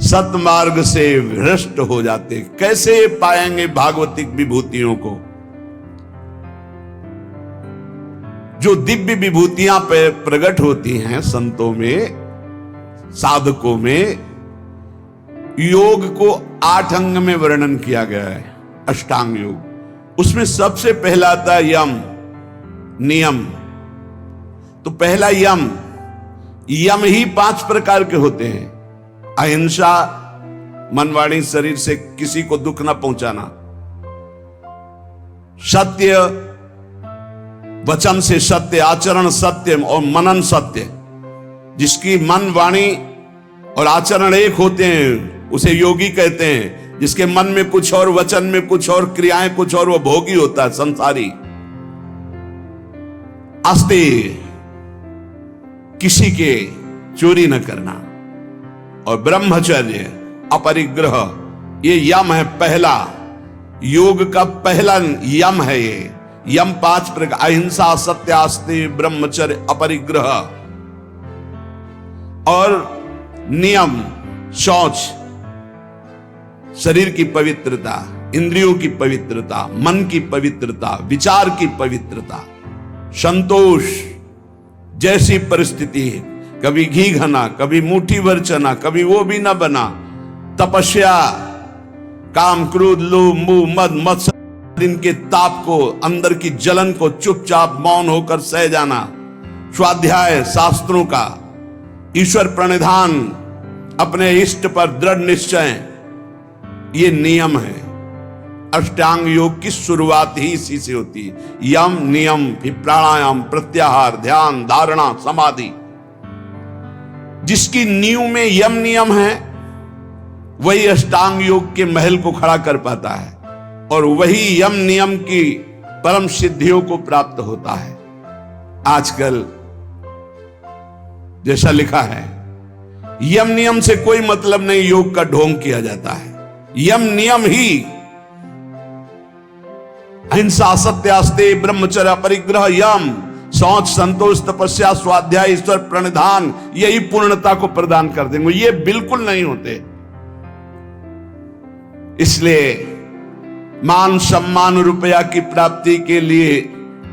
सतमार्ग से भ्रष्ट हो जाते। कैसे पाएंगे भागवतिक विभूतियों को? जो दिव्य विभूतियां प्रकट होती हैं संतों में, साधकों में, योग को 8 अंग में वर्णन किया गया है, अष्टांग योग। उसमें सबसे पहला आता है यम, नियम। तो पहला यम, यम ही 5 प्रकार के होते हैं। अहिंसा, मन वाणी शरीर से किसी को दुख न पहुंचाना। सत्य, वचन से सत्य, आचरण सत्य और मनन सत्य। जिसकी मन वाणी और आचरण एक होते हैं उसे योगी कहते हैं। जिसके मन में कुछ और, वचन में कुछ और, क्रियाएं कुछ और, वो भोगी होता है, संसारी। आस्ते, किसी के चोरी न करना। और ब्रह्मचर्य, अपरिग्रह, ये यम है पहला। योग का पहला यम है ये। यम 5 प्रकार, अहिंसा, सत्य, आस्ते, ब्रह्मचर्य, अपरिग्रह। और नियम, शौच, शरीर की पवित्रता, इंद्रियों की पवित्रता, मन की पवित्रता, विचार की पवित्रता, संतोष, जैसी परिस्थिति, कभी घी घना, कभी मुट्ठी भर चना, कभी वो भी न बना। तपस्या, काम, क्रोध, लोभ, मोह, मद, मत्सर, इनके ताप को, अंदर की जलन को चुपचाप मौन होकर सह जाना। स्वाध्याय शास्त्रों का, ईश्वर प्रणिधान, अपने इष्ट पर दृढ़ निश्चय, ये नियम है। अष्टांग योग की शुरुआत ही इसी से होती है। यम, नियम, फिर प्राणायाम, प्रत्याहार, ध्यान, धारणा, समाधि। जिसकी नींव में यम नियम है वही अष्टांग योग के महल को खड़ा कर पाता है, और वही यम नियम की परम सिद्धियों को प्राप्त होता है। आजकल जैसा लिखा है, यम नियम से कोई मतलब नहीं, योग का ढोंग किया जाता है। यम नियम ही अहिंसा, सत्य, आस्ते, ब्रह्मचर्य, अपरिग्रह, यम, शौच, संतोष, तपस्या, स्वाध्याय, ईश्वर प्रणिधान, यही पूर्णता को प्रदान कर देंगे। ये बिल्कुल नहीं होते। इसलिए मान, सम्मान, रुपया की प्राप्ति के लिए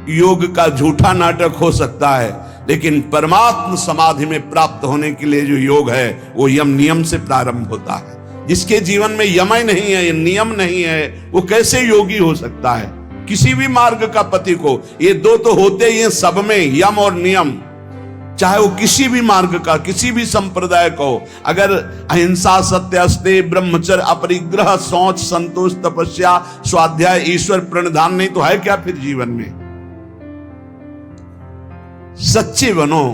योग का झूठा नाटक हो सकता है, लेकिन परमात्म समाधि में प्राप्त होने के लिए जो योग है वो यम नियम से प्रारंभ होता है। जिसके जीवन में यम ही नहीं है, नियम नहीं है, वो कैसे योगी हो सकता है? किसी भी मार्ग का पति को ये दो तो होते ही हैं सब में, यम और नियम। चाहे वो किसी भी मार्ग का, किसी भी संप्रदाय को, अगर अहिंसा, सत्य, आस्ते, ब्रह्मचर्य, अपरिग्रह, शौच, संतोष, तपस्या, स्वाध्याय, ईश्वर प्रणिधान नहीं तो है क्या फिर जीवन में? सच्चे बनो,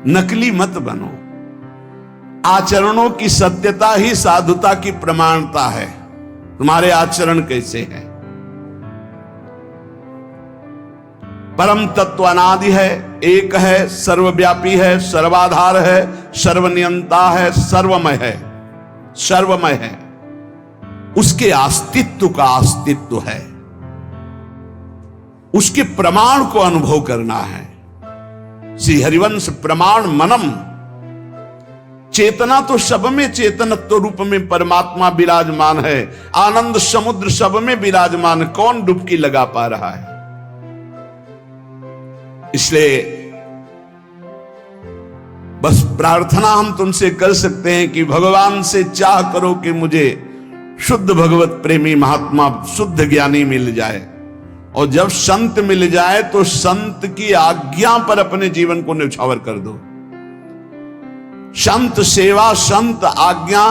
नकली मत बनो। आचरणों की सत्यता ही साधुता की प्रमाणता है। तुम्हारे आचरण कैसे हैं? परम तत्व अनादि है, एक है, सर्वव्यापी है, सर्वाधार है, सर्वनियंता है, सर्वमय है, सर्वमय है। उसके अस्तित्व का अस्तित्व है, उसके प्रमाण को अनुभव करना है। श्री हरिवंश प्रमाण मनम। चेतना तो सब में, चेतनत्व रूप में परमात्मा विराजमान है। आनंद समुद्र सब में विराजमान, कौन डुबकी लगा पा रहा है? इसलिए बस प्रार्थना हम तुमसे कर सकते हैं कि भगवान से चाह करो कि मुझे शुद्ध भगवत प्रेमी महात्मा, शुद्ध ज्ञानी मिल जाए। और जब संत मिल जाए तो संत की आज्ञा पर अपने जीवन को न्यौछावर कर दो। संत सेवा, संत आज्ञा,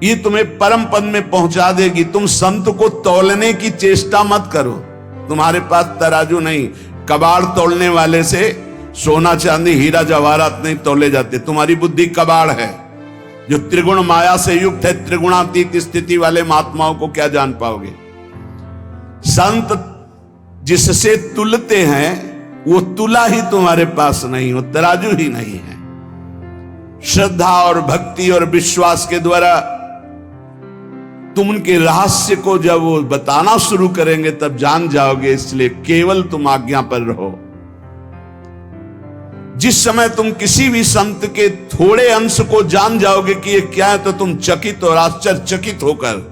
ये तुम्हें परम पद में पहुंचा देगी। तुम संत को तौलने की चेष्टा मत करो। तुम्हारे पास तराजू नहीं, कबाड़ तोड़ने वाले से सोना, चांदी, हीरा, जवाहरात नहीं तोले जाते। तुम्हारी बुद्धि कबाड़ है जो त्रिगुण माया से युक्त है। त्रिगुणातीत स्थिति वाले महात्माओं को क्या जान पाओगे? संत जिससे तुलते हैं वो तुला ही तुम्हारे पास नहीं, वो तराजू ही नहीं है। श्रद्धा और भक्ति और विश्वास के द्वारा तुम उनके रहस्य को जब वो बताना शुरू करेंगे तब जान जाओगे। इसलिए केवल तुम आज्ञा पर रहो। जिस समय तुम किसी भी संत के थोड़े अंश को जान जाओगे कि ये क्या है, तो तुम चकित और आश्चर्यचकित होकर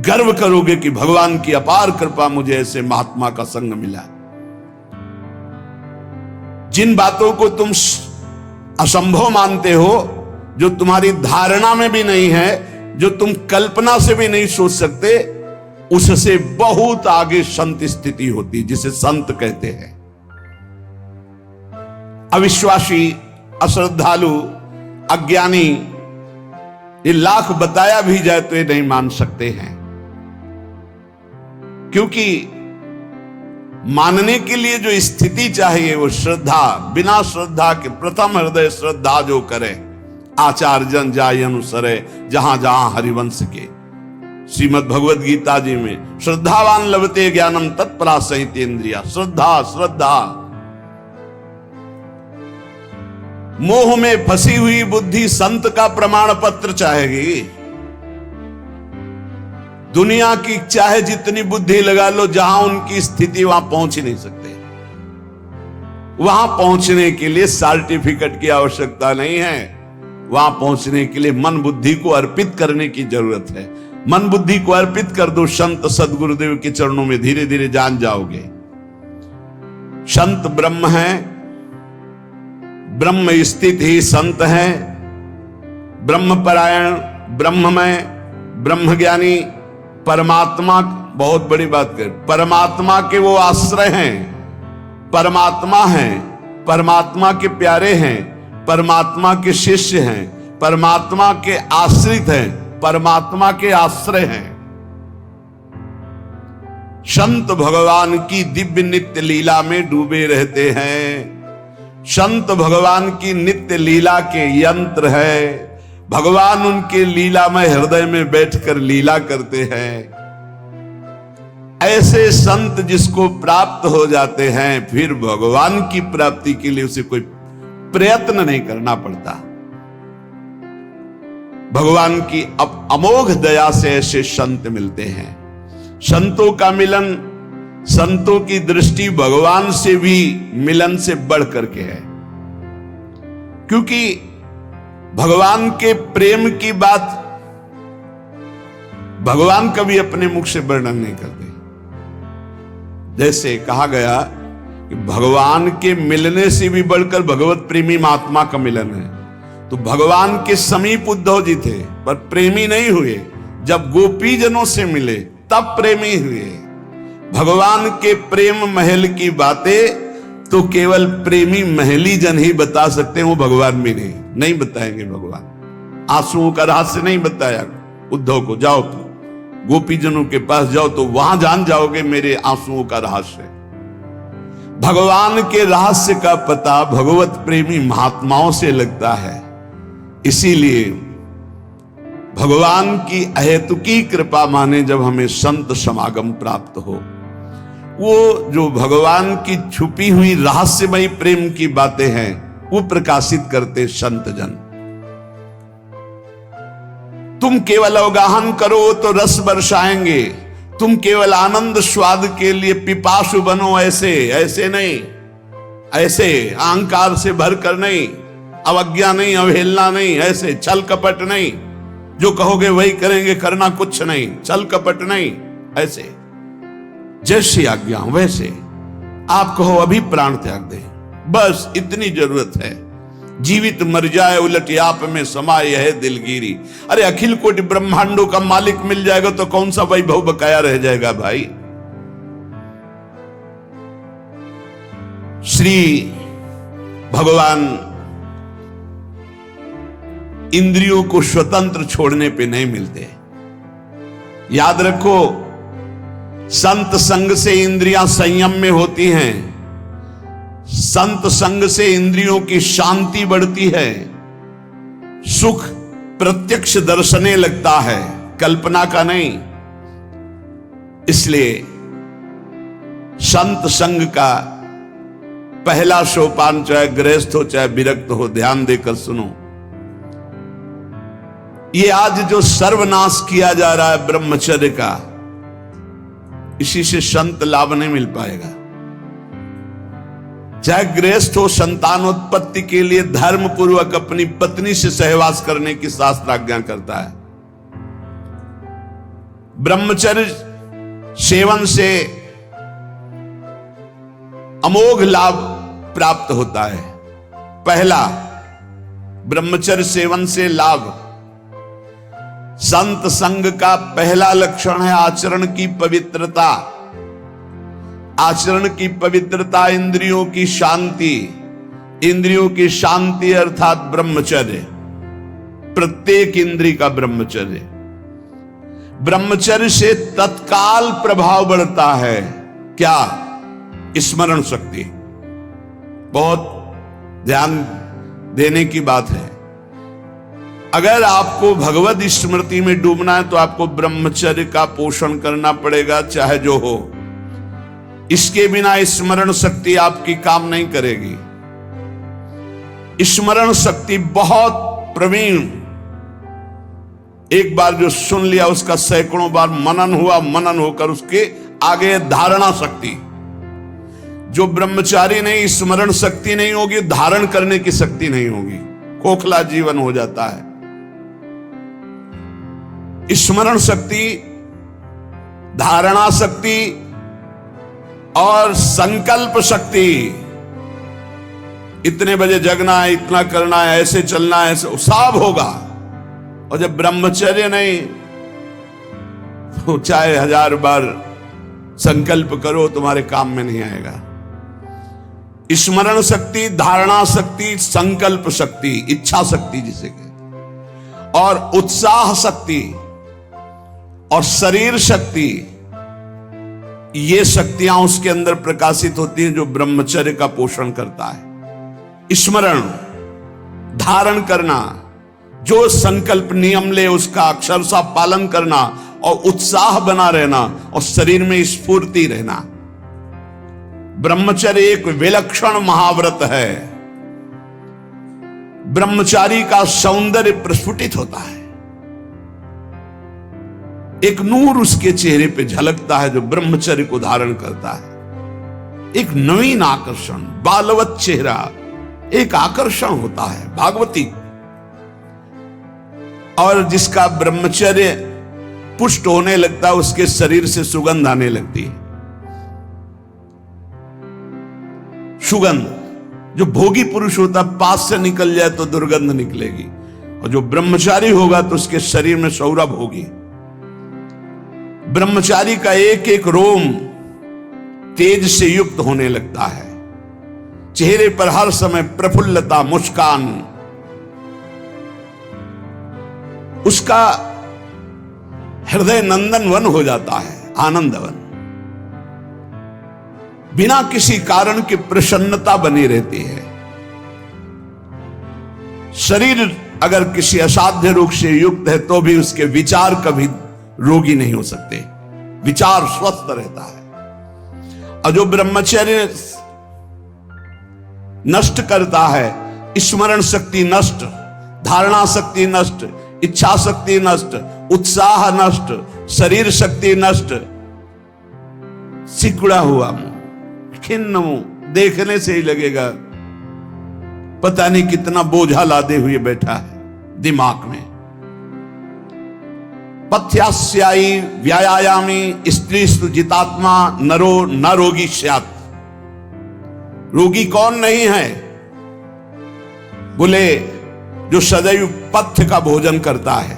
गर्व करोगे कि भगवान की अपार कृपा, मुझे ऐसे महात्मा का संग मिला। जिन बातों को तुम असंभव मानते हो, जो तुम्हारी धारणा में भी नहीं है, जो तुम कल्पना से भी नहीं सोच सकते, उससे बहुत आगे संत स्थिति होती, जिसे संत कहते हैं। अविश्वासी, अश्रद्धालु, अज्ञानी, ये लाख बताया भी जाए तो ये नहीं मान सकते हैं, क्योंकि मानने के लिए जो स्थिति चाहिए वो श्रद्धा। बिना श्रद्धा के प्रथम हृदय श्रद्धा जो करे, आचार्य जन जाय अनुसरे, जहां जहां हरिवंश के। श्रीमद् भगवद गीता जी में श्रद्धावान लभते ज्ञानम तत्परा सहित इंद्रिया। श्रद्धा, श्रद्धा। मोह में फंसी हुई बुद्धि संत का प्रमाण पत्र चाहेगी। दुनिया की चाहे जितनी बुद्धि लगा लो, जहां उनकी स्थिति वहां पहुंच ही नहीं सकते। वहां पहुंचने के लिए सर्टिफिकेट की आवश्यकता नहीं है, वहां पहुंचने के लिए मन बुद्धि को अर्पित करने की जरूरत है। मन बुद्धि को अर्पित कर दो संत सदगुरुदेव के चरणों में, धीरे धीरे जान जाओगे। संत ब्रह्म है, ब्रह्म स्थित ही संत है। ब्रह्म परायण, ब्रह्ममय, ब्रह्म ज्ञानी, परमात्मा, बहुत बड़ी बात कर, परमात्मा के वो आश्रय हैं, परमात्मा हैं, परमात्मा के प्यारे हैं, परमात्मा के शिष्य हैं, परमात्मा के आश्रित हैं, परमात्मा के आश्रय हैं। संत भगवान की दिव्य नित्य लीला में डूबे रहते हैं। संत भगवान की नित्य लीला के यंत्र है। भगवान उनके लीला में हृदय में बैठकर लीला करते हैं। ऐसे संत जिसको प्राप्त हो जाते हैं, फिर भगवान की प्राप्ति के लिए उसे कोई प्रयत्न नहीं करना पड़ता। भगवान की अमोघ दया से ऐसे संत मिलते हैं। संतों का मिलन, संतों की दृष्टि भगवान से भी मिलन से बढ़ करके है, क्योंकि भगवान के प्रेम की बात भगवान कभी अपने मुख से वर्णन नहीं करते। जैसे कहा गया कि भगवान के मिलने से भी बढ़कर भगवत प्रेमी महात्मा का मिलन है। तो भगवान के समीप उद्धव जी थे, पर प्रेमी नहीं हुए। जब गोपी जनों से मिले तब प्रेमी हुए। भगवान के प्रेम महल की बातें तो केवल प्रेमी महली जन ही बता सकते हैं, वो भगवान भी नहीं बताएंगे। भगवान आंसुओं का रहस्य नहीं बताया उद्धव को। जाओ गोपी जनों के पास जाओ तो वहां जान जाओगे मेरे आंसुओं का रहस्य। भगवान के रहस्य का पता भगवत प्रेमी महात्माओं से लगता है। इसीलिए भगवान की अहेतुकी कृपा माने जब हमें संत समागम प्राप्त हो, वो जो भगवान की छुपी हुई रहस्यमयी प्रेम की बातें हैं वो प्रकाशित करते संत जन। तुम केवल अवगाहन करो तो रस बरसाएंगे। तुम केवल आनंद स्वाद के लिए पिपासु बनो, ऐसे नहीं, ऐसे अहंकार से भरकर नहीं, अवज्ञा नहीं, अवहेलना नहीं, ऐसे छल कपट नहीं, जो कहोगे वही करेंगे, करना कुछ नहीं, छल कपट नहीं, ऐसे जैसी आज्ञा वैसे। आप कहो अभी प्राण त्याग दे, बस इतनी जरूरत है। जीवित मर जाए उलट आप में समाये है दिलगिरी। अरे अखिल कोटि ब्रह्मांडों का मालिक मिल जाएगा तो कौन सा वैभव बकाया रह जाएगा भाई। श्री भगवान इंद्रियों को स्वतंत्र छोड़ने पे नहीं मिलते। याद रखो, संत संग से इंद्रियां संयम में होती हैं। संत संग से इंद्रियों की शांति बढ़ती है। सुख प्रत्यक्ष दर्शने लगता है, कल्पना का नहीं। इसलिए संत संग का पहला सोपान, चाहे गृहस्थ हो चाहे विरक्त हो, ध्यान देकर सुनो। ये आज जो सर्वनाश किया जा रहा है ब्रह्मचर्य का, इसी से संत लाभ नहीं मिल पाएगा। चाहे गृहस्थ हो, संतानोत्पत्ति के लिए धर्म पूर्वक अपनी पत्नी से सहवास करने की शास्त्र आज्ञा करता है। ब्रह्मचर्य सेवन से अमोघ लाभ प्राप्त होता है। पहला, ब्रह्मचर्य सेवन से लाभ, संत संग का पहला लक्षण है आचरण की पवित्रता। आचरण की पवित्रता, इंद्रियों की शांति। इंद्रियों की शांति अर्थात ब्रह्मचर्य, प्रत्येक इंद्रिय का ब्रह्मचर्य। ब्रह्मचर्य से तत्काल प्रभाव बढ़ता है। क्या? स्मरण शक्ति। बहुत ध्यान देने की बात है। अगर आपको भगवत स्मृति में डूबना है तो आपको ब्रह्मचर्य का पोषण करना पड़ेगा, चाहे जो हो। इसके बिना स्मरण शक्ति आपकी काम नहीं करेगी। स्मरण शक्ति बहुत प्रवीण, एक बार जो सुन लिया उसका सैकड़ों बार मनन हुआ, मनन होकर उसके आगे धारणा शक्ति। जो ब्रह्मचारी नहीं, स्मरण शक्ति नहीं होगी, धारण करने की शक्ति नहीं होगी, खोखला जीवन हो जाता है। स्मरण शक्ति, धारणा शक्ति और संकल्प शक्ति। इतने बजे जगना है, इतना करना है, ऐसे चलना है, ऐसे सब होगा। और जब ब्रह्मचर्य नहीं तो चाहे 1000 बार संकल्प करो, तुम्हारे काम में नहीं आएगा। स्मरण शक्ति, धारणा शक्ति, संकल्प शक्ति, इच्छा शक्ति जिसे कहते, और उत्साह शक्ति और शरीर शक्ति, ये शक्तियां उसके अंदर प्रकाशित होती हैं जो ब्रह्मचर्य का पोषण करता है। स्मरण, धारण करना, जो संकल्प नियम ले उसका अक्षरशः पालन करना, और उत्साह बना रहना, और शरीर में स्फूर्ति रहना। ब्रह्मचर्य एक विलक्षण महाव्रत है। ब्रह्मचारी का सौंदर्य प्रस्फुटित होता है। एक नूर उसके चेहरे पे झलकता है जो ब्रह्मचर्य को धारण करता है। एक नवीन आकर्षण, बालवत चेहरा, एक आकर्षण होता है भागवती। और जिसका ब्रह्मचर्य पुष्ट होने लगता है, उसके शरीर से सुगंध आने लगती है। सुगंध, जो भोगी पुरुष होता है पास से निकल जाए तो दुर्गंध निकलेगी, और जो ब्रह्मचारी होगा तो उसके शरीर में सौरभ होगी। ब्रह्मचारी का एक एक रोम तेज से युक्त होने लगता है। चेहरे पर हर समय प्रफुल्लता, मुस्कान, उसका हृदय नंदन वन हो जाता है, आनंदवन। बिना किसी कारण की प्रसन्नता बनी रहती है। शरीर अगर किसी असाध्य रोग से युक्त है तो भी उसके विचार कभी रोगी नहीं हो सकते, विचार स्वस्थ रहता है। और जो ब्रह्मचर्य नष्ट करता है, स्मरण शक्ति नष्ट, धारणा शक्ति नष्ट, इच्छा शक्ति नष्ट, उत्साह नष्ट, शरीर शक्ति नष्ट, सिकुड़ा हुआ मुंह, खिन्न मुंह, देखने से ही लगेगा पता नहीं कितना बोझा लादे हुए बैठा है दिमाग में। पथ्यास्यायी व्यायामी स्त्रीस्तु जितात्मा नरो न रोगी स्यात्। रोगी कौन नहीं है? बोले जो सदैव पथ्य का भोजन करता है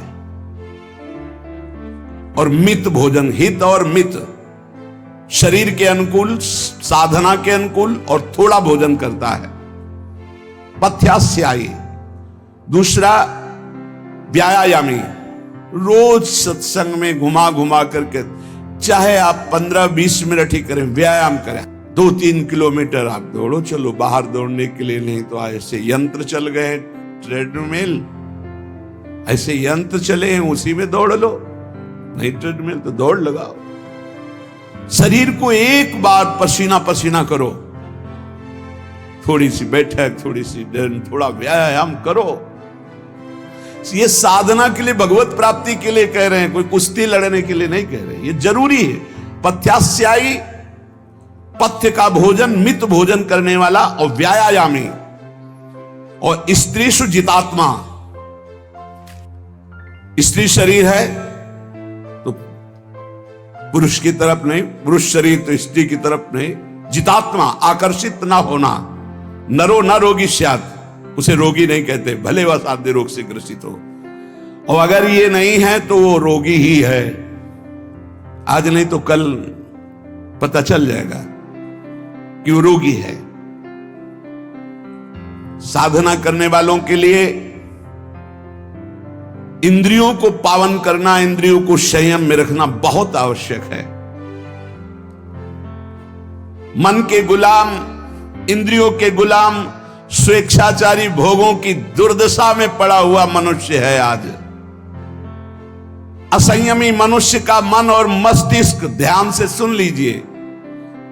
और मित भोजन, हित और मित, शरीर के अनुकूल, साधना के अनुकूल और थोड़ा भोजन करता है, पथ्यास्यायी। दूसरा व्यायामी, रोज सत्संग में घुमा घुमा करके, चाहे आप 15-20 मिनट ही करें, व्यायाम करें। 2-3 किलोमीटर आप दौड़ो, चलो बाहर दौड़ने के लिए, नहीं तो ऐसे यंत्र चल गए, ट्रेडमिल, ऐसे यंत्र चले हैं, उसी में दौड़ लो। नहीं ट्रेडमिल तो दौड़ लगाओ। शरीर को एक बार पसीना पसीना करो, थोड़ी सी बैठक, थोड़ी सी थोड़ा व्यायाम करो। ये साधना के लिए, भगवत प्राप्ति के लिए कह रहे हैं, कोई कुश्ती लड़ने के लिए नहीं कह रहे। ये जरूरी है। पथ्यास्यायी पथ्य का भोजन, मित भोजन करने वाला और व्यायामी। और स्त्रीषु जितात्मा, स्त्री शरीर है तो पुरुष की तरफ नहीं, पुरुष शरीर तो स्त्री की तरफ नहीं। जितात्मा, आकर्षित ना होना। नरो न रोगी स्यात्, उसे रोगी नहीं कहते, भले वह साध्य रोग से ग्रसित हो। और अगर ये नहीं है तो वो रोगी ही है। आज नहीं तो कल पता चल जाएगा कि वो रोगी है। साधना करने वालों के लिए इंद्रियों को पावन करना, इंद्रियों को संयम में रखना बहुत आवश्यक है। मन के गुलाम, इंद्रियों के गुलाम, स्वेच्छाचारी भोगों की दुर्दशा में पड़ा हुआ मनुष्य है आज। असंयमी मनुष्य का मन और मस्तिष्क, ध्यान से सुन लीजिए,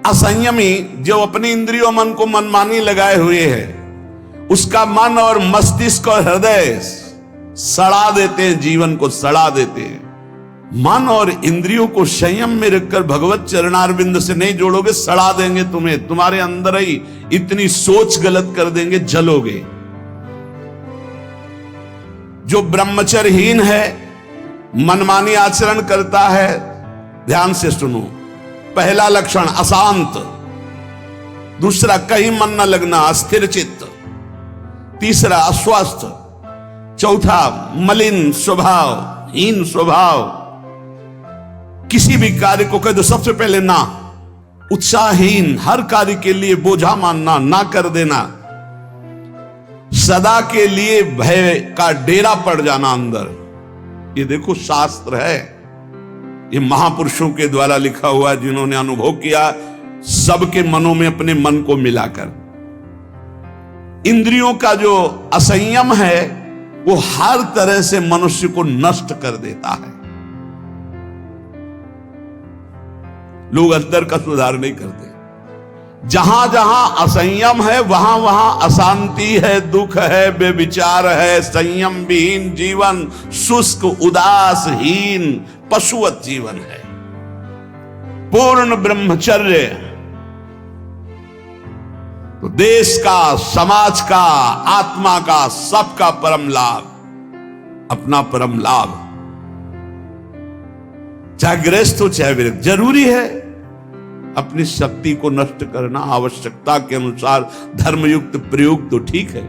असंयमी जो अपनी इंद्रियों मन को मनमानी लगाए हुए है, उसका मन और मस्तिष्क और हृदय सड़ा देते हैं, जीवन को सड़ा देते हैं। मन और इंद्रियों को संयम में रखकर भगवत चरणारविंद से नहीं जोड़ोगे, सड़ा देंगे तुम्हें। तुम्हारे अंदर ही इतनी सोच गलत कर देंगे, जलोगे। जो ब्रह्मचर्यहीन है, मनमानी आचरण करता है, ध्यान से सुनो। पहला लक्षण अशांत, दूसरा कहीं मन न लगना, अस्थिर चित्त, तीसरा अस्वस्थ, चौथा मलिन स्वभाव, हीन स्वभाव। किसी भी कार्य को कह दो सबसे पहले ना, उत्साहहीन, हर कार्य के लिए बोझा मानना, ना कर देना, सदा के लिए भय का डेरा पड़ जाना अंदर। ये देखो शास्त्र है, ये महापुरुषों के द्वारा लिखा हुआ, जिन्होंने अनुभव किया सबके मनों में अपने मन को मिलाकर। इंद्रियों का जो असंयम है वो हर तरह से मनुष्य को नष्ट कर देता है। लोग अंदर का सुधार नहीं करते। जहां जहां असंयम है वहां वहां अशांति है, दुख है, बेविचार है, संयम विहीन जीवन, शुष्क उदासहीन पशुवत जीवन है। पूर्ण ब्रह्मचर्य तो देश का, समाज का, आत्मा का, सबका परम लाभ, अपना परम लाभ। चाहे गृहस्थ हो चाहे विरक्त, जरूरी है अपनी शक्ति को नष्ट करना, आवश्यकता के अनुसार धर्मयुक्त प्रयोग तो ठीक है।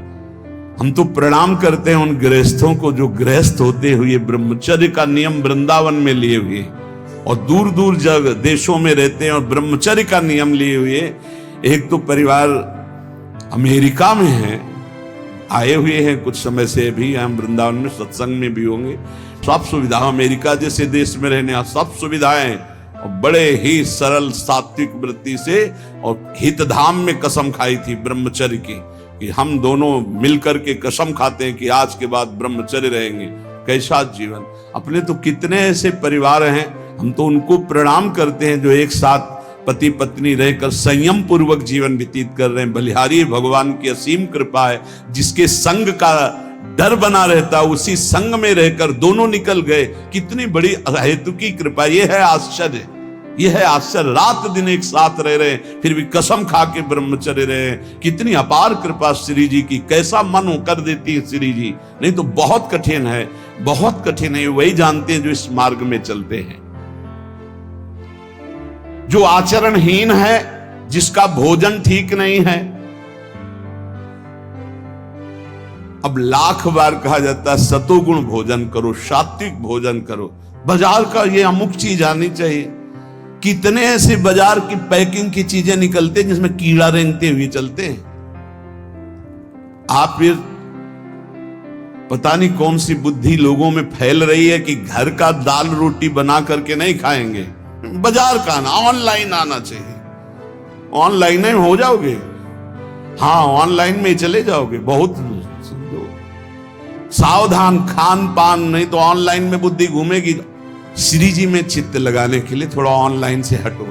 हम तो प्रणाम करते हैं उन गृहस्थों को जो गृहस्थ होते हुए ब्रह्मचर्य का नियम वृंदावन में लिए हुए और दूर दूर जगह देशों में रहते हैं और ब्रह्मचर्य का नियम लिए हुए। एक तो परिवार अमेरिका में है, आए हुए हैं कुछ समय से, भी हम वृंदावन में सत्संग में भी होंगे। सब सुविधा, अमेरिका जैसे देश में रहने सब सुविधाएं, और बड़े ही सरल सात्विक वृत्ति से, और हितधाम में कसम खाई थी ब्रह्मचर्य की कि हम दोनों मिलकर के कसम खाते हैं कि आज के बाद ब्रह्मचर्य रहेंगे। कैसा जीवन! अपने तो कितने ऐसे परिवार हैं, हम तो उनको प्रणाम करते हैं जो एक साथ पति पत्नी रहकर संयम पूर्वक जीवन व्यतीत कर रहे हैं। बलिहारी भगवान की असीम कृपा है, जिसके संग का डर बना रहता उसी संग में रहकर दोनों निकल गए। कितनी बड़ी हेतु की कृपा! यह है आश्चर्य, यह है आश्चर्य। रात दिन एक साथ रह रहे हैं, फिर भी कसम खा के ब्रह्मचर्य रहे। कितनी अपार कृपा श्री जी की! कैसा मन कर देती है श्री जी। नहीं तो बहुत कठिन है, बहुत कठिन है। वही जानते हैं जो इस मार्ग में चलते हैं। जो आचरणहीन है, जिसका भोजन ठीक नहीं है, अब लाख बार कहा जाता है सतोगुण भोजन करो, सात्विक भोजन करो। बाजार का ये अमुक चीज आनी चाहिए। कितने ऐसे बाजार की पैकिंग की चीजें निकलते हैं जिसमें कीड़ा रेंगते हुए चलते हैं। आप फिर पता नहीं कौन सी बुद्धि लोगों में फैल रही है कि घर का दाल रोटी बना करके नहीं खाएंगे, बाजार का आना, ऑनलाइन आना चाहिए। ऑनलाइन में हो जाओगे, हाँ ऑनलाइन में चले जाओगे। बहुत सावधान खान पान, नहीं तो ऑनलाइन में बुद्धि घूमेगी। श्री जी में चित्त लगाने के लिए थोड़ा ऑनलाइन से हटो,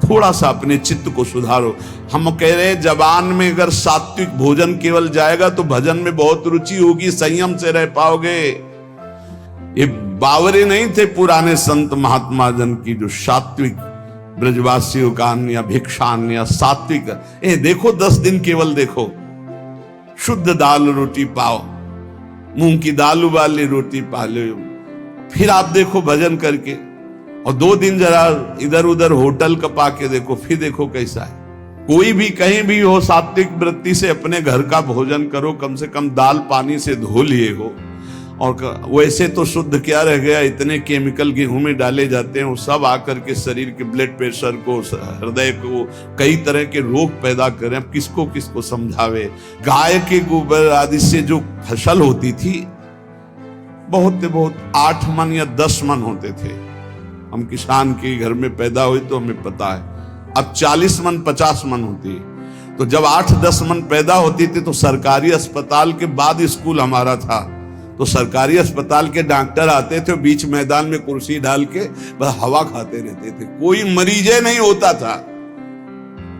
थोड़ा सा अपने चित्त को सुधारो। हम कह रहे हैं जबान में अगर सात्विक भोजन केवल जाएगा तो भजन में बहुत रुचि होगी, संयम से रह पाओगे। ये बावरे नहीं थे पुराने संत महात्मा जन की जो सात्विक ब्रजवासियों का अन्न या भिक्षान्न या सात्विक, देखो 10 दिन केवल देखो, शुद्ध दाल रोटी पाओ, मूंग की दाल वाली रोटी पा लो, फिर आप देखो भजन करके, और 2 दिन जरा इधर उधर होटल का पाके देखो, फिर देखो कैसा है। कोई भी कहीं भी हो, सात्विक वृत्ति से अपने घर का भोजन करो, कम से कम दाल पानी से धो लिए हो। और वैसे तो शुद्ध क्या रह गया, इतने केमिकल गेहूं में डाले जाते हैं, वो सब आकर के शरीर के ब्लड प्रेशर को, हृदय को, कई तरह के रोग पैदा करें। अब किसको किसको समझावे। गाय के गोबर आदि से जो फसल होती थी, बहुत 8 मन या 10 मन होते थे। हम किसान के घर में पैदा हुए तो हमें पता है। अब 40 मन 50 मन होती है। तो जब 8-10 मन पैदा होती थी तो सरकारी अस्पताल के बाद स्कूल हमारा था, तो सरकारी अस्पताल के डॉक्टर आते थे, बीच मैदान में कुर्सी डाल के बस हवा खाते रहते थे, कोई मरीजे नहीं होता था।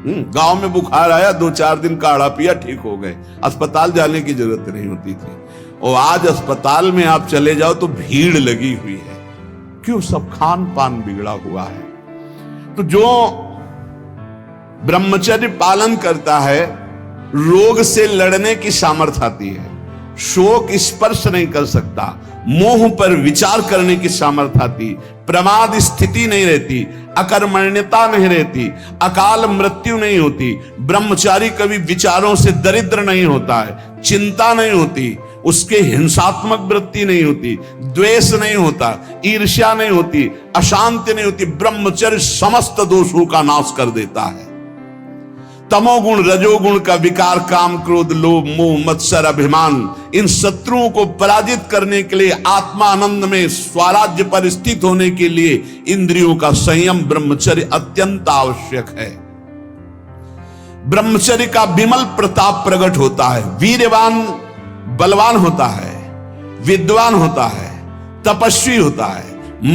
गांव में बुखार आया, 2-4 दिन काढ़ा पिया, ठीक हो गए, अस्पताल जाने की जरूरत नहीं होती थी। और आज अस्पताल में आप चले जाओ तो भीड़ लगी हुई है। क्यों? सब खान पान बिगड़ा हुआ है। तो जो ब्रह्मचर्य पालन करता है, रोग से लड़ने की सामर्थ्य आती है, शोक स्पर्श नहीं कर सकता, मोह पर विचार करने की सामर्थ्य आती, प्रमाद स्थिति नहीं रहती, अकर्मण्यता नहीं रहती, अकाल मृत्यु नहीं होती, ब्रह्मचारी कभी विचारों से दरिद्र नहीं होता है, चिंता नहीं होती, उसके हिंसात्मक वृत्ति नहीं होती, द्वेष नहीं होता, ईर्ष्या नहीं होती, अशांति नहीं होती। ब्रह्मचर्य समस्त दोषों का नाश कर देता है। तमोगुण रजोगुण का विकार, काम क्रोध लोभ मोह मत्सर अभिमान, इन शत्रुओं को पराजित करने के लिए, आत्मा आनंद में स्वराज्य पर स्थित होने के लिए इंद्रियों का संयम ब्रह्मचर्य अत्यंत आवश्यक है। ब्रह्मचर्य का विमल प्रताप प्रकट होता है। वीरवान बलवान होता है, विद्वान होता है, तपस्वी होता है,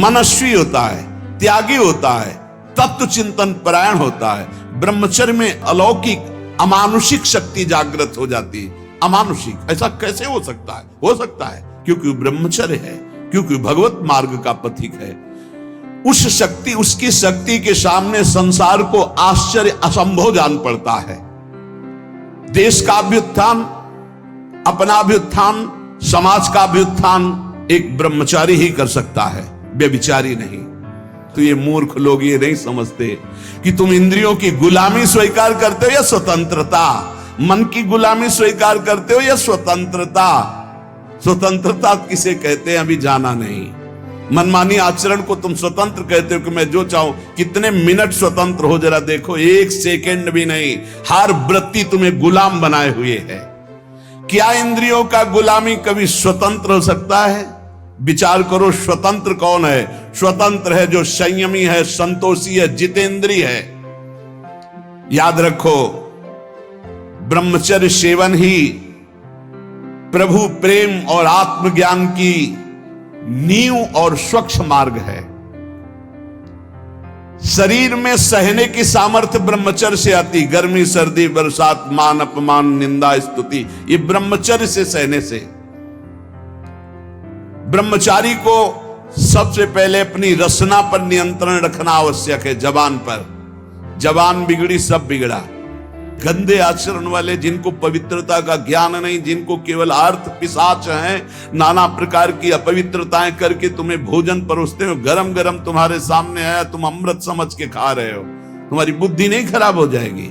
मनस्वी होता है, त्यागी होता है, तत्व चिंतन परायण होता है। ब्रह्मचर्य में अलौकिक अमानुषिक शक्ति जागृत हो जाती है। अमानुषिक ऐसा कैसे हो सकता है? हो सकता है क्योंकि ब्रह्मचर्य है, क्योंकि भगवत मार्ग का पथिक है। उस शक्ति, उसकी शक्ति के सामने संसार को आश्चर्य असंभव जान पड़ता है। देश का अभ्युत्थान, अपना अभ्युत्थान, समाज का अभ्युत्थान एक ब्रह्मचारी ही कर सकता है, व्यभिचारी नहीं। तो ये मूर्ख लोग ये नहीं समझते कि तुम इंद्रियों की गुलामी स्वीकार करते हो या स्वतंत्रता, मन की गुलामी स्वीकार करते हो या स्वतंत्रता। स्वतंत्रता किसे कहते हैं अभी जाना नहीं। मनमानी आचरण को तुम स्वतंत्र कहते हो कि मैं जो चाहूं। कितने मिनट स्वतंत्र हो जरा देखो, 1 सेकंड भी नहीं। हर वृत्ति तुम्हें गुलाम बनाए हुए है। क्या इंद्रियों का गुलामी कभी स्वतंत्र हो सकता है? विचार करो, स्वतंत्र कौन है? स्वतंत्र है जो संयमी है, संतोषी है, जितेंद्रिय है। याद रखो, ब्रह्मचर्य सेवन ही प्रभु प्रेम और आत्मज्ञान की नींव और स्वच्छ मार्ग है। शरीर में सहने की सामर्थ्य ब्रह्मचर्य से आती। गर्मी सर्दी बरसात मान अपमान निंदा स्तुति, ये ब्रह्मचर्य से सहने से। ब्रह्मचारी को सबसे पहले अपनी रसना पर नियंत्रण रखना आवश्यक है। जबान पर, जबान बिगड़ी सब बिगड़ा। गंदे आचरण वाले, जिनको पवित्रता का ज्ञान नहीं, जिनको केवल अर्थ पिशाच हैं, नाना प्रकार की अपवित्रताएं करके तुम्हें भोजन परोसते हो, गरम गरम तुम्हारे सामने आया, तुम अमृत समझ के खा रहे हो, तुम्हारी बुद्धि नहीं खराब हो जाएगी?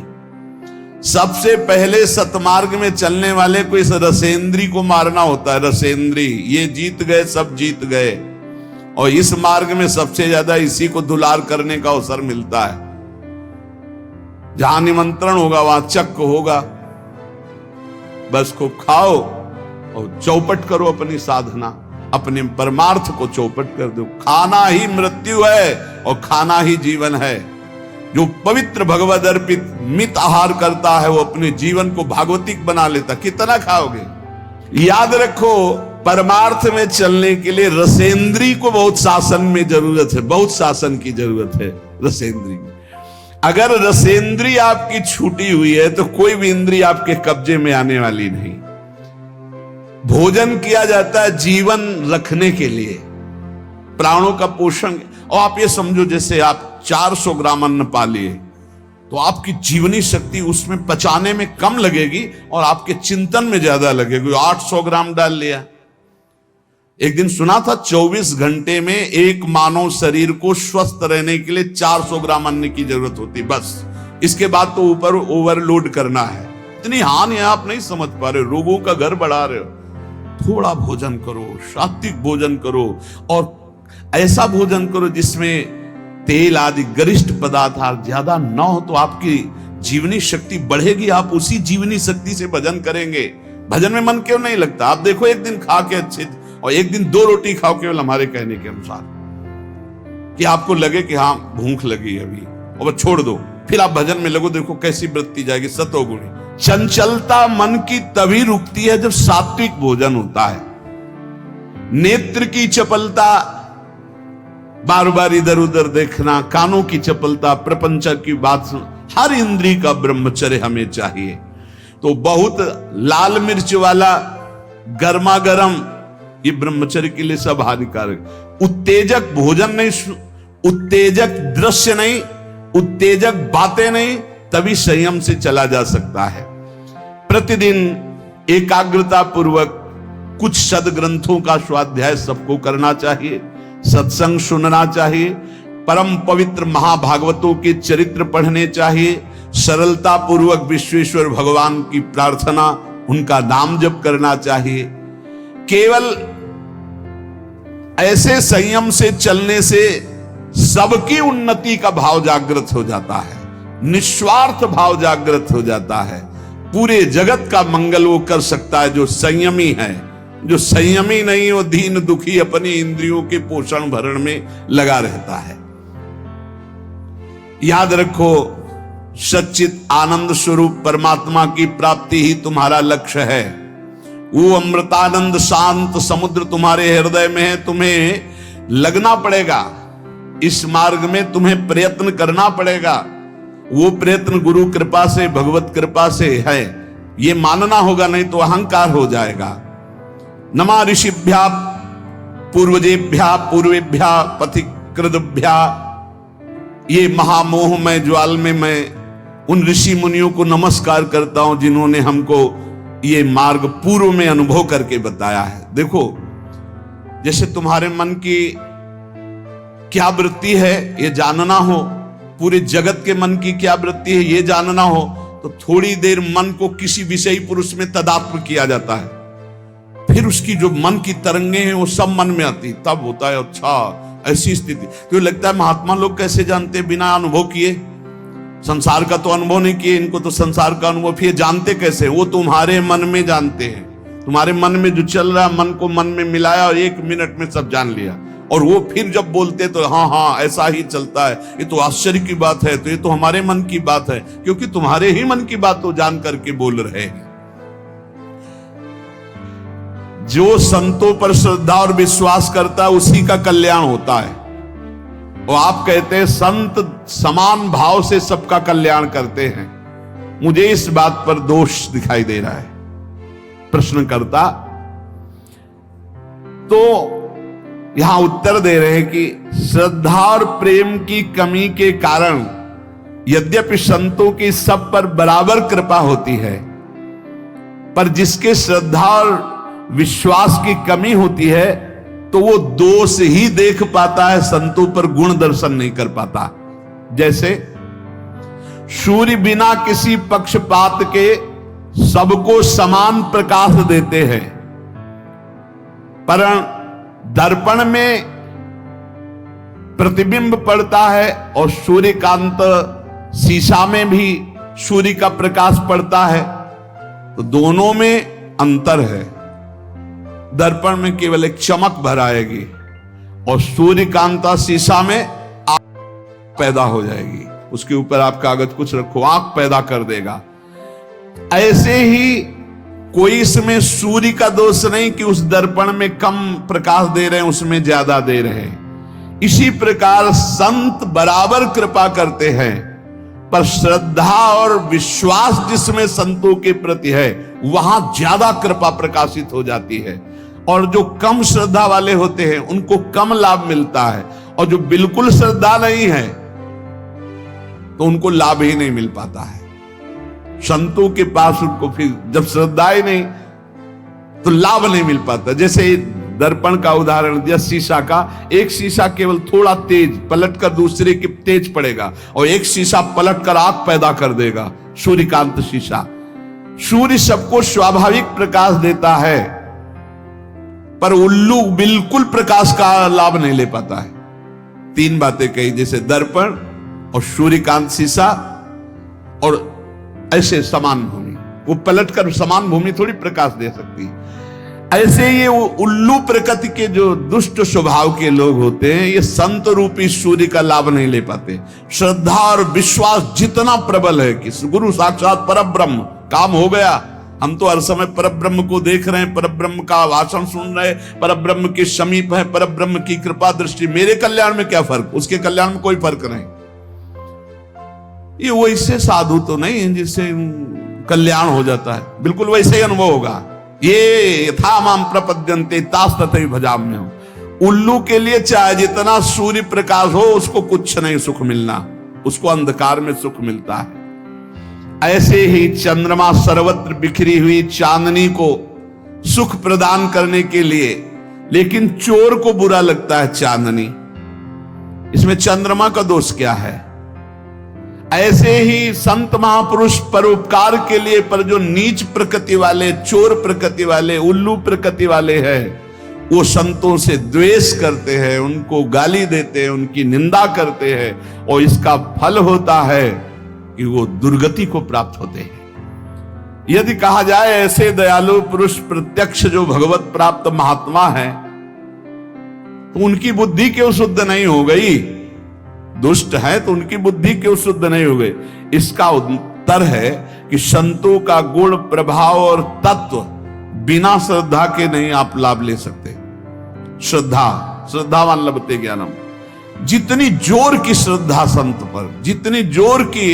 सबसे पहले सतमार्ग में चलने वाले को इस रसेंद्री को मारना होता है। रसेंद्री, ये जीत गए, सब जीत गए। और इस मार्ग में सबसे ज्यादा इसी को दुलार करने का अवसर मिलता है। जहां निमंत्रण होगा वहां चक्क होगा। बस को खाओ और चौपट करो अपनी साधना, अपने परमार्थ को चौपट कर दो। खाना ही मृत्यु है और खाना ही जीवन है। जो पवित्र भगवद अर्पित मित आहार करता है वो अपने जीवन को भागवतिक बना लेता। कितना खाओगे? याद रखो, परमार्थ में चलने के लिए रसेंद्री को बहुत शासन में जरूरत है, बहुत शासन की जरूरत है रसेंद्री। अगर रसेंद्री आपकी छूटी हुई है तो कोई भी इंद्री आपके कब्जे में आने वाली नहीं। भोजन किया जाता है जीवन रखने के लिए, प्राणों का पोषण। और आप ये समझो जैसे आप 400 ग्राम अन्न पा लिए तो आपकी जीवनी शक्ति उसमें पचाने में कम लगेगी और आपके चिंतन में ज्यादा लगेगी। 800 ग्राम डाल लिया। एक दिन सुना था 24 घंटे में एक मानव शरीर को स्वस्थ रहने के लिए 400 ग्राम अन्न की जरूरत होती, बस। इसके बाद तो ऊपर ओवरलोड करना है। इतनी हानि आप नहीं समझ पा रहे, रोगों का घर बढ़ा रहे हो। थोड़ा भोजन करो, सात्विक भोजन करो और ऐसा भोजन करो जिसमें तेल आदि गरिष्ठ पदार्थ ज्यादा ना हो, तो आपकी जीवनी शक्ति बढ़ेगी। आप उसी जीवनी शक्ति से भजन करेंगे। भजन में मन क्यों नहीं लगता? आप देखो, एक दिन खा के अच्छे और एक दिन 2 रोटी खाओ केवल हमारे कहने के अनुसार, कि आपको लगे कि हाँ भूख लगी अभी, और छोड़ दो, फिर आप भजन में लगो, देखो कैसी वृत्ति जाएगी, सतोगुणी। चंचलता मन की तभी रुकती है जब सात्विक भोजन होता है। नेत्र की चपलता, बार बार इधर उधर देखना, कानों की चपलता, प्रपंच की बात सुन, हर इंद्री का ब्रह्मचर्य हमें चाहिए। तो बहुत लाल मिर्च वाला गर्मा गर्म, ये ब्रह्मचर्य के लिए सब हानिकारक। उत्तेजक भोजन नहीं, उत्तेजक दृश्य नहीं, उत्तेजक बातें नहीं, तभी संयम से चला जा सकता है। प्रतिदिन एकाग्रता पूर्वक कुछ सदग्रंथों का स्वाध्याय सबको करना चाहिए, सत्संग सुनना चाहिए, परम पवित्र महाभागवतों के चरित्र पढ़ने चाहिए, सरलता पूर्वक विश्वेश्वर भगवान की प्रार्थना, उनका नाम जप करना चाहिए। केवल ऐसे संयम से चलने से सबकी उन्नति का भाव जागृत हो जाता है, निस्वार्थ भाव जागृत हो जाता है। पूरे जगत का मंगल वो कर सकता है जो संयमी है। जो संयमी नहीं, वो दीन दुखी अपनी इंद्रियों के पोषण भरण में लगा रहता है। याद रखो, सच्चित आनंद स्वरूप परमात्मा की प्राप्ति ही तुम्हारा लक्ष्य है। वो अमृतानंद शांत समुद्र तुम्हारे हृदय में है। तुम्हें लगना पड़ेगा इस मार्ग में, तुम्हें प्रयत्न करना पड़ेगा। वो प्रयत्न गुरु कृपा से, भगवत कृपा से है, ये मानना होगा, नहीं तो अहंकार हो जाएगा। नमा ऋषिभ्या पूर्वजेभ्या पूर्वेभ्या पथिकृतभ्या, ये महामोह में ज्वाल में मैं उन ऋषि मुनियों को नमस्कार करता हूं जिन्होंने हमको ये मार्ग पूर्व में अनुभव करके बताया है। देखो, जैसे तुम्हारे मन की क्या वृत्ति है ये जानना हो, पूरे जगत के मन की क्या वृत्ति है ये जानना हो, तो थोड़ी देर मन को किसी विषयी पुरुष में तदात्म किया जाता है, फिर उसकी जो मन की तरंगे हैं वो सब मन में आती, तब होता है अच्छा ऐसी स्थिति। तो लगता है महात्मा लोग कैसे जानते बिना अनुभव किए? संसार का तो अनुभव नहीं किए, इनको तो संसार का अनुभव, फिर जानते कैसे? वो तुम्हारे मन में जानते हैं। तुम्हारे मन में जो चल रहा है, मन को मन में मिलाया और 1 मिनट में सब जान लिया। और वो फिर जब बोलते तो हाँ हाँ ऐसा ही चलता है, ये तो आश्चर्य की बात है, तो ये तो हमारे मन की बात है, क्योंकि तुम्हारे ही मन की बात तो जान करके बोल रहे हैं। जो संतों पर श्रद्धा और विश्वास करता है उसी का कल्याण होता है। और आप कहते हैं संत समान भाव से सबका कल्याण करते हैं। मुझे इस बात पर दोष दिखाई दे रहा है। प्रश्न करता तो यहां उत्तर दे रहे हैं कि श्रद्धा और प्रेम की कमी के कारण यद्यपि संतों की सब पर बराबर कृपा होती है, पर जिसके श्रद्धा और विश्वास की कमी होती है तो वो दोष ही देख पाता है, संतों पर गुण दर्शन नहीं कर पाता। जैसे सूर्य बिना किसी पक्षपात के सबको समान प्रकाश देते हैं, पर दर्पण में प्रतिबिंब पड़ता है और सूर्यकांत शीशा में भी सूर्य का प्रकाश पड़ता है, तो दोनों में अंतर है। दर्पण में केवल एक चमक भर आएगी और सूर्यकांता शीशा में आग पैदा हो जाएगी। उसके ऊपर आप कागज कुछ रखो, आग पैदा कर देगा। ऐसे ही कोई इसमें सूर्य का दोष नहीं कि उस दर्पण में कम प्रकाश दे रहे हैं, उसमें ज्यादा दे रहे हैं। इसी प्रकार संत बराबर कृपा करते हैं, पर श्रद्धा और विश्वास जिसमें संतों के प्रति है वहां ज्यादा कृपा प्रकाशित हो जाती है। और जो कम श्रद्धा वाले होते हैं उनको कम लाभ मिलता है, और जो बिल्कुल श्रद्धा नहीं है तो उनको लाभ ही नहीं मिल पाता है। संतों के पास उनको फिर जब श्रद्धा ही नहीं तो लाभ नहीं मिल पाता। जैसे दर्पण का उदाहरण दिया, शीशा का, एक शीशा केवल थोड़ा तेज पलटकर दूसरे के तेज पड़ेगा और एक शीशा पलटकर आग पैदा कर देगा। सूर्यकांत शीशा, सूर्य सबको स्वाभाविक प्रकाश देता है पर उल्लू बिल्कुल प्रकाश का लाभ नहीं ले पाता है। तीन बातें कही, जैसे दर्पण और सूर्यकांत शीशा और ऐसे समान भूमि, वो पलटकर समान भूमि थोड़ी प्रकाश दे सकती है। ऐसे ये उल्लू प्रकृति के जो दुष्ट स्वभाव के लोग होते हैं, ये संत रूपी सूर्य का लाभ नहीं ले पाते। श्रद्धा और विश्वास जितना प्रबल है कि गुरु साक्षात परब्रह्म, काम हो गया, हम तो हर समय परब्रह्म को देख रहे हैं, परब्रह्म का भाषण सुन रहे हैं, परब्रह्म के समीप है, परब्रह्म की कृपा दृष्टि, मेरे कल्याण में क्या फर्क, उसके कल्याण में कोई फर्क नहीं। ये वैसे साधु तो नहीं है जिससे कल्याण हो जाता है, बिल्कुल वैसे ही अनुभव होगा। ये यथा माम प्रपद्यन्ते तास तथैव भजाम्यहम्। उल्लू के लिए चाहे जितना सूर्य प्रकाश हो उसको कुछ नहीं सुख मिलना, उसको अंधकार में सुख मिलता है। ऐसे ही चंद्रमा सर्वत्र बिखरी हुई चांदनी को सुख प्रदान करने के लिए, लेकिन चोर को बुरा लगता है चांदनी, इसमें चंद्रमा का दोष क्या है? ऐसे ही संत महापुरुष परोपकार के लिए, पर जो नीच प्रकृति वाले, चोर प्रकृति वाले, उल्लू प्रकृति वाले हैं, वो संतों से द्वेष करते हैं, उनको गाली देते हैं, उनकी निंदा करते हैं और इसका फल होता है कि वो दुर्गति को प्राप्त होते हैं। यदि कहा जाए ऐसे दयालु पुरुष प्रत्यक्ष जो भगवत प्राप्त महात्मा है, तो उनकी बुद्धि क्यों शुद्ध नहीं हो गई? दुष्ट है तो उनकी बुद्धि क्यों शुद्ध नहीं हो गई? इसका उत्तर है कि संतों का गुण, प्रभाव और तत्व बिना श्रद्धा के नहीं आप लाभ ले सकते। श्रद्धावान लभते ज्ञानम। जितनी जोर की श्रद्धा संत पर, जितनी जोर की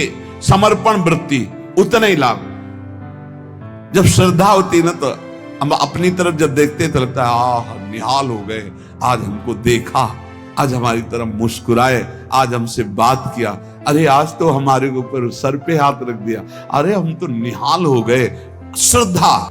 समर्पण वृत्ति, उतना ही लाभ। जब श्रद्धा होती ना तो हम अपनी तरफ जब देखते तो लगता है निहाल हो गए, आज हमको देखा, आज हमारी तरफ मुस्कुराए, आज हमसे बात किया, अरे आज तो हमारे ऊपर सर पे हाथ रख दिया, अरे हम तो निहाल हो गए। श्रद्धा